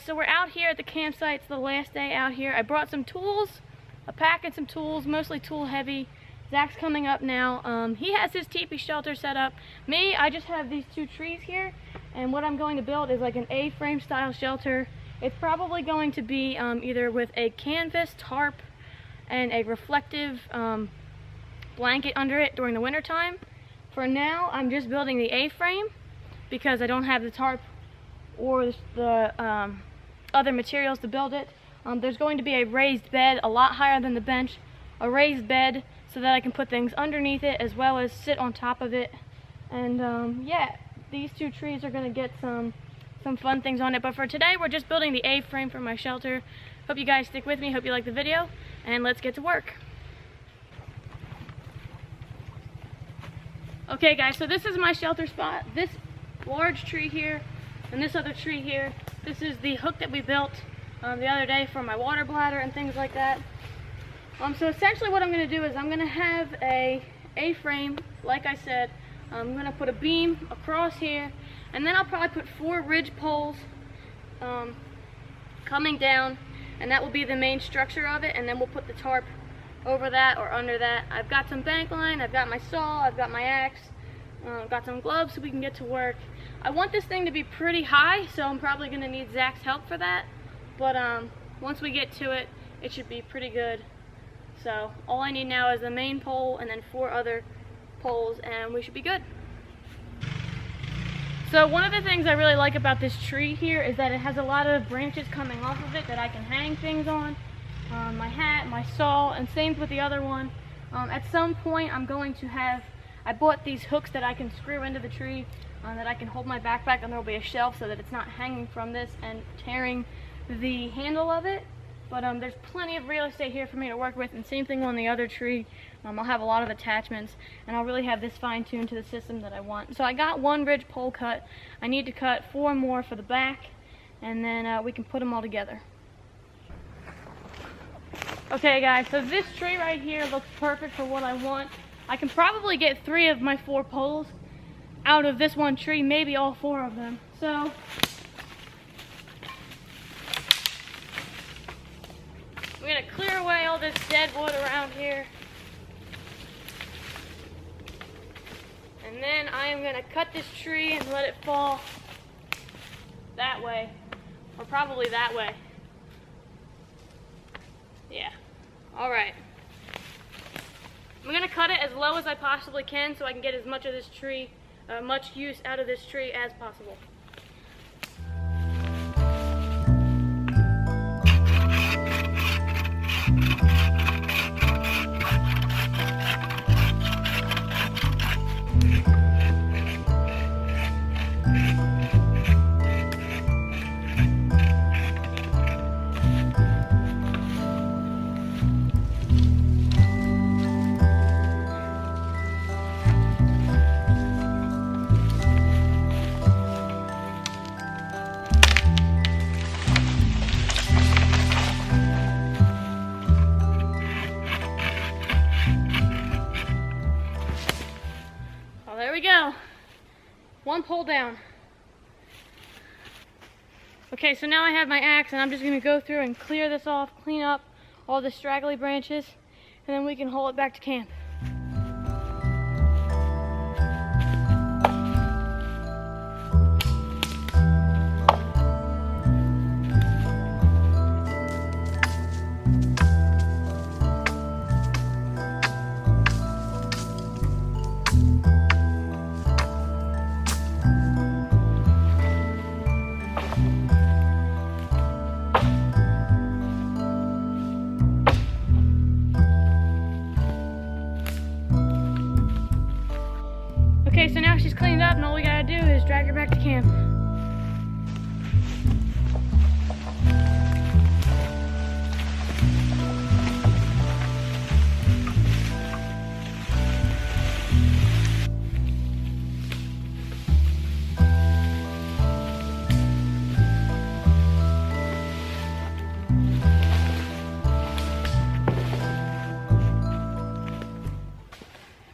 So we're out here at the campsite. It's the last day out here. I brought some tools, a pack and some tools, mostly tool heavy. Zach's coming up now. He has his teepee shelter set up. Me, I just have these two trees here, and what I'm going to build is like an A-frame style shelter. It's probably going to be either with a canvas tarp and a reflective blanket under it during the winter time. For now, I'm just building the A-frame because I don't have the tarp or the other materials to build it. There's going to be a raised bed a lot higher than the bench, a raised bed so that I can put things underneath it as well as sit on top of it. And yeah, these two trees are going to get some fun things on it. But for today, we're just building the A-frame for my shelter. Hope you guys stick with me, hope you like the video, and let's get to work. Okay guys, so this is my shelter spot. This large tree here and this other tree here. This is the hook that we built the other day for my water bladder and things like that. So essentially what I'm going to do is I'm going to have a A-frame, like I said. I'm going to put a beam across here, and then I'll probably put 4 ridge poles coming down, and that will be the main structure of it, and then we'll put the tarp over that or under that. I've got some bank line, I've got my saw, I've got my axe, I've got some gloves so we can get to work. I want this thing to be pretty high, so I'm probably going to need Zach's help for that, but once we get to it, it should be pretty good. So all I need now is the main pole and then 4 other poles, and we should be good. So one of the things I really like about this tree here is that it has a lot of branches coming off of it that I can hang things on. My hat, my saw, and same with the other one. At some point I'm going to have, I bought these hooks that I can screw into the tree that I can hold my backpack, and there will be a shelf so that it's not hanging from this and tearing the handle of it. But there's plenty of real estate here for me to work with, and same thing on the other tree. I'll have a lot of attachments, and I'll really have this fine-tuned to the system that I want. So I got 1 ridge pole cut. I need to cut 4 more for the back, and then we can put them all together. Okay guys, so this tree right here looks perfect for what I want. I can probably get 3 of my 4 poles out of this one tree, maybe all 4 of them. So we're going to clear away all this dead wood around here. And then I am going to cut this tree and let it fall that way, or probably that way. Yeah. Alright. I'm going to cut it as low as I possibly can so I can get as much of this tree, much use out of this tree as possible. There we go. 1 pole down. Okay, so now I have my axe, and I'm just going to go through and clear this off, clean up all the straggly branches, and then we can haul it back to camp. Okay, so now she's cleaned up, and all we gotta do is drag her back to camp.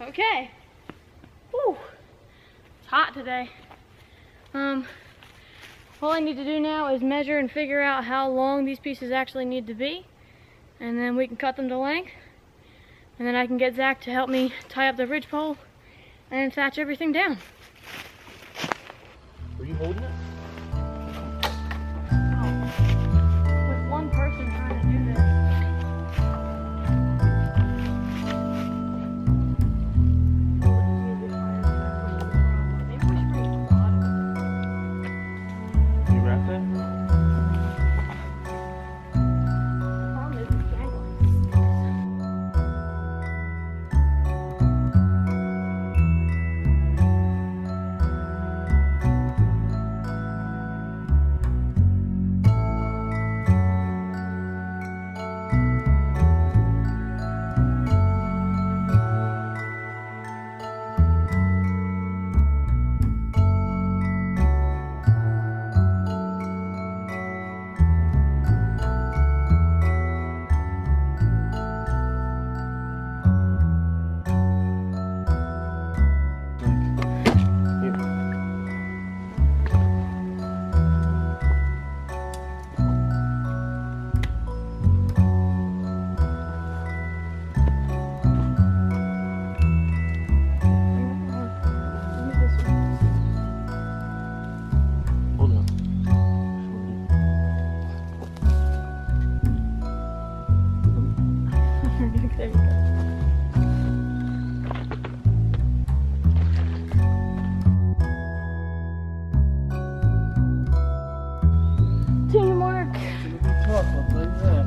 Okay. Whew. It's hot today. All I need to do now is measure and figure out how long these pieces actually need to be, and then we can cut them to length, and then I can get Zach to help me tie up the ridgepole and thatch everything down. Are you holding it? With one person trying to do this. Maybe we should bring a quad. You wrap that? The problem is it's dangling. Hold on. There you go. Teamwork. It's gonna be tough, I'll tell you that.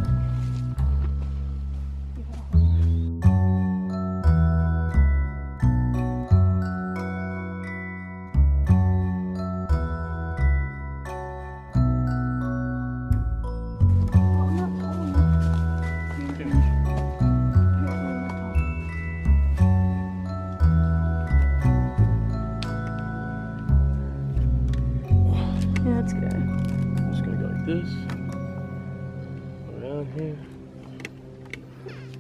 I'm not tall enough. Yeah, that's good. I'm just gonna go like this. Around here.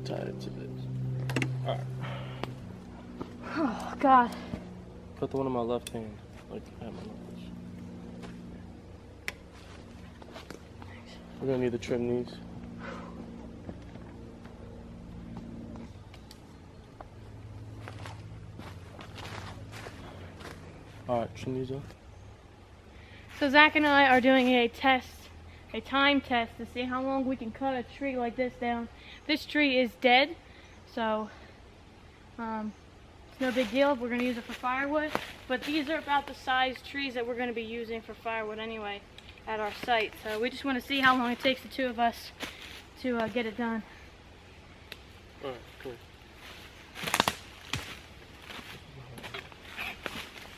Tie it to this. Alright. Oh, God. Put the one in my left hand. Like I have my left. We're gonna need to trim these. Alright, trim these up. So Zach and I are doing a test, a time test to see how long we can cut a tree like this down. This tree is dead, so it's no big deal. We're going to use it for firewood, but these are about the size trees that we're going to be using for firewood anyway at our site. So we just want to see how long it takes the two of us to get it done. Alright, cool.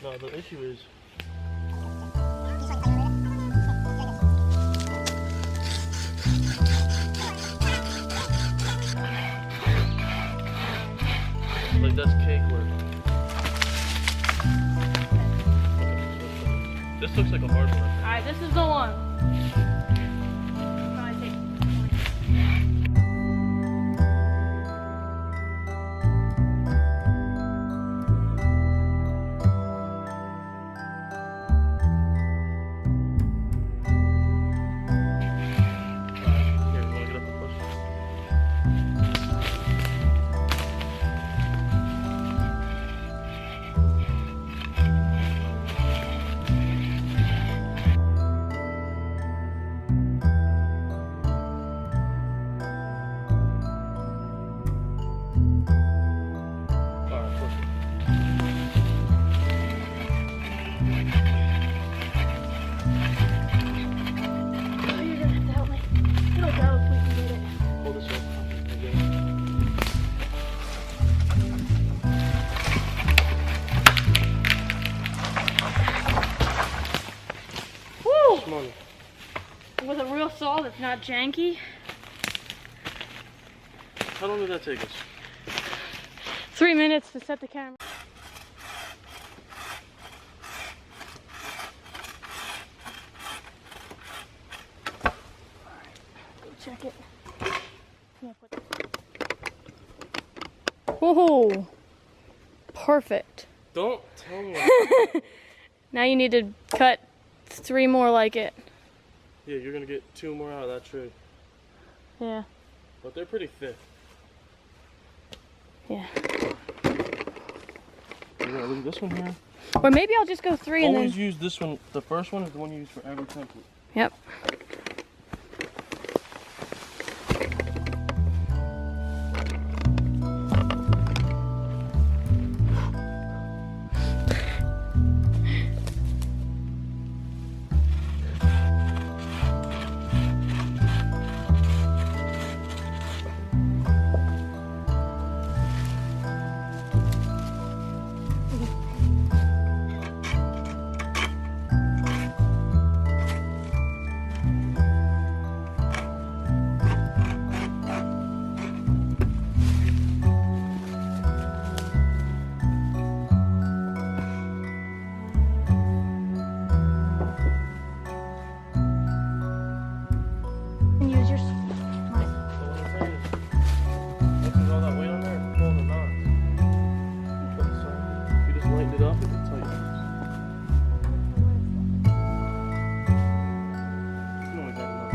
No, the issue is like that's cake work. This looks like a hard one. Alright, this is the one. Probably take Here, you wanna get up and push? Alright, push it. Oh, you're gonna have to help me. It'll go if we can get it. Hold this up. Again. Woo! Come on. With a real saw that's not janky. How long did that take us? 3 minutes to set the camera. Go check it. Yeah, whoa! Perfect. Don't tell me. Now you need to cut 3 more like it. Yeah, you're gonna get 2 more out of that tree. Yeah. But they're pretty thick. Yeah. You're gonna leave this one here. Or maybe I'll just go 3 and Always then. use this one. The first one is the one you use for every template. Yep. And use your. So what I'm saying is, once there's all that weight on there, it's pulling the knots. If you just lighten it up, it can tighten. You only got enough.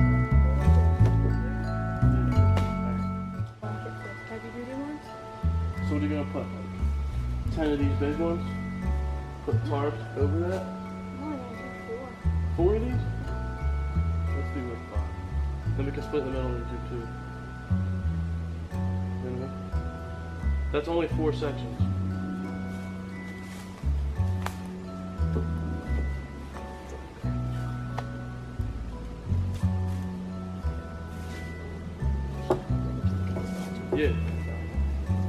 Heavy duty ones? So what are you gonna put? Like 10 of these big ones? Put tarps over that? No, I do 4 of these? Let's do like 5. Then we can split in the middle and do 2. You know what I mean? That's only 4 sections. Yeah.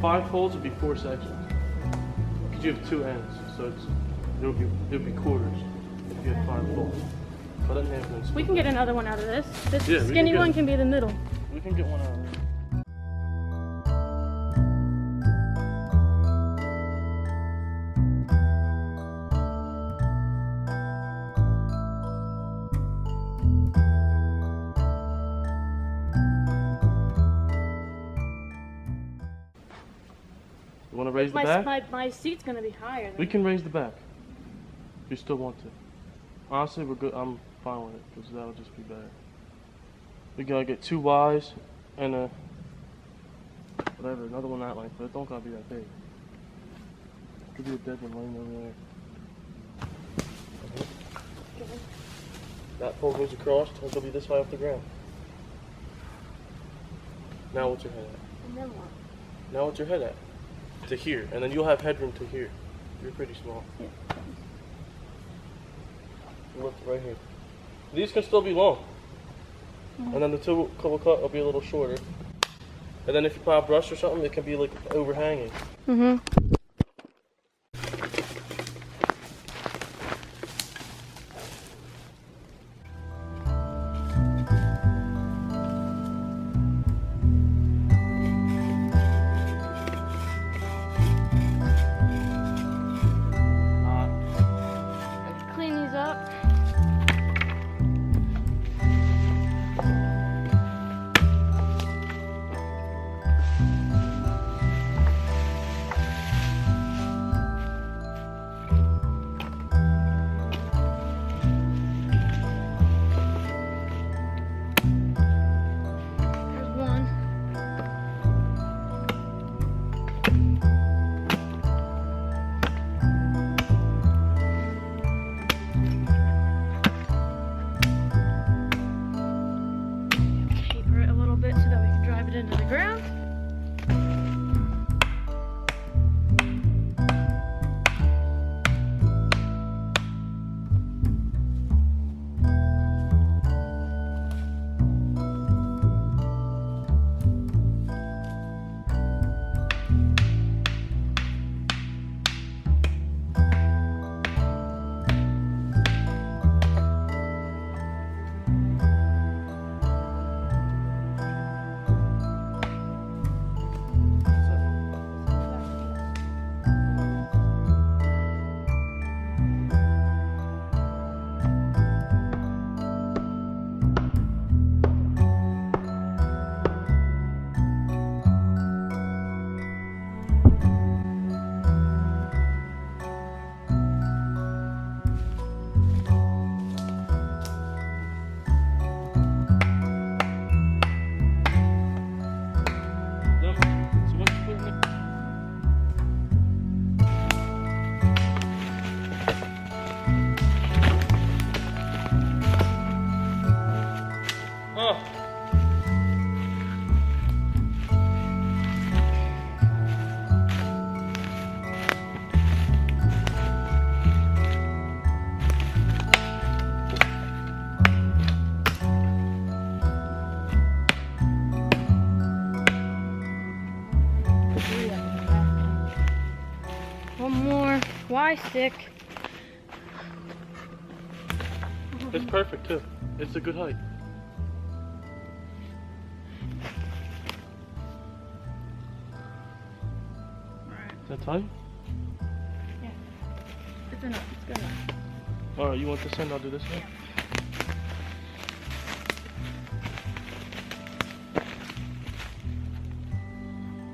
5 folds would be 4 sections. Because you have 2 ends, so it would be quarters if you had 5 folds. But then you have to We can get another one out of this. This Yeah, we can skinny get one it. can be the middle. We can get one out of there. You want to raise the back? My seat's gonna be higher. We can raise the back. If you still want to. Honestly, we're good. I'm fine with it because that'll just be better. We gotta get 2 Ys and a whatever, another one that length, but it don't gotta be that big. Could be a dead one laying over there. That pole goes across and it'll be this high off the ground. Now what's your head at? And then what? Now what's your head at? To here, and then you'll have headroom to here. You're pretty small. Yeah. Look right here. These can still be long. And then the two couple cut will be a little shorter. And then if you put a brush or something, it can be like overhanging. Mm-hmm. Clean these up. Oh. One more Y stick. It's perfect too. It's a good height. Is that tight? Yeah. It's enough. It's good enough. Alright, you want this end? I'll do this end.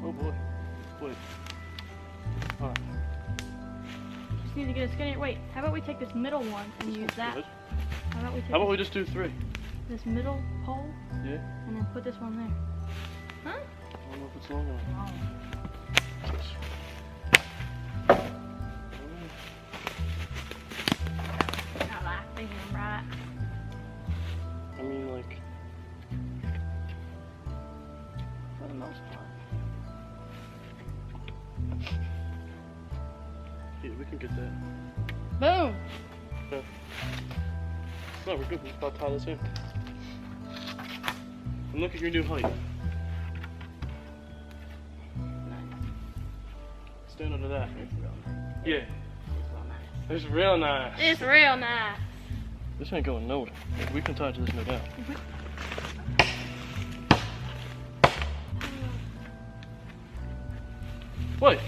Oh boy. Wait. Alright. Just need to get a skinnier. Wait, how about we take this middle one and use that? Good. How about we take How about we just do 3? this middle pole Yeah? and then put this one there? Huh? I don't know if it's long enough. Oh. Not like thinking I'm right. I mean, like, For the most part. yeah, we can get that. Boom! No, we're good. We're about to tie this in. And look at your new height. Stand under that. It's real nice. Yeah. It's real nice. It's real nice. It's real nice. This ain't going nowhere. We can tie it to this no doubt. Wait.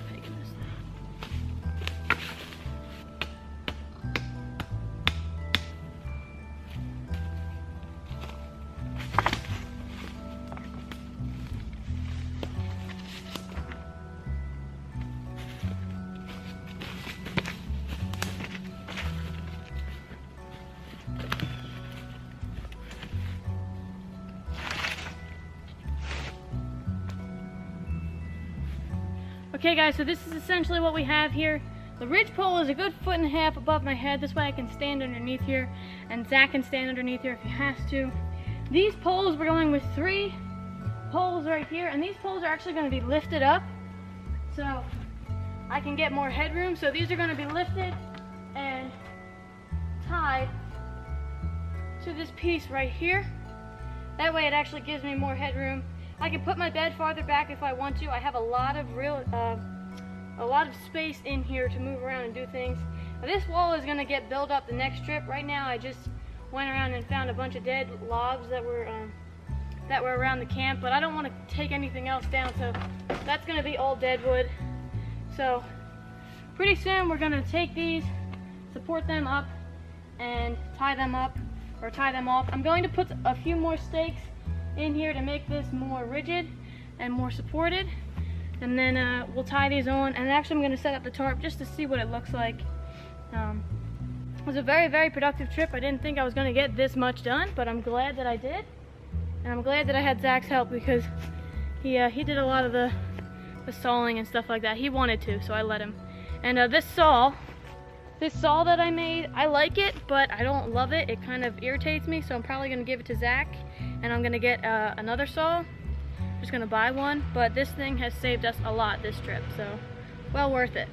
Taking this thing. Okay guys, so this is essentially what we have here. The ridge pole is a good 1.5 feet above my head. This way I can stand underneath here, and Zach can stand underneath here if he has to. These poles, we're going with 3 poles right here, and these poles are actually going to be lifted up so I can get more headroom. So these are going to be lifted and tied to this piece right here. That way it actually gives me more headroom. I can put my bed farther back if I want to. I have a lot of space in here to move around and do things. Now, this wall is gonna get built up the next trip. Right now, I just went around and found a bunch of dead logs that were around the camp, but I don't want to take anything else down, so that's gonna be all dead wood. So pretty soon we're gonna take these, support them up, and tie them up or tie them off. I'm going to put a few more stakes in here to make this more rigid and more supported, and then we'll tie these on. And actually I'm going to set up the tarp just to see what it looks like. It was a very, very productive trip. I didn't think I was going to get this much done, but I'm glad that I did, and I'm glad that I had Zach's help because he did a lot of the sawing and stuff like that. He wanted to, so I let him. And this saw that I made, I like it, but I don't love it. It kind of irritates me, so I'm probably going to give it to Zach, and I'm going to get another saw. I'm just going to buy one, but this thing has saved us a lot this trip, so well worth it.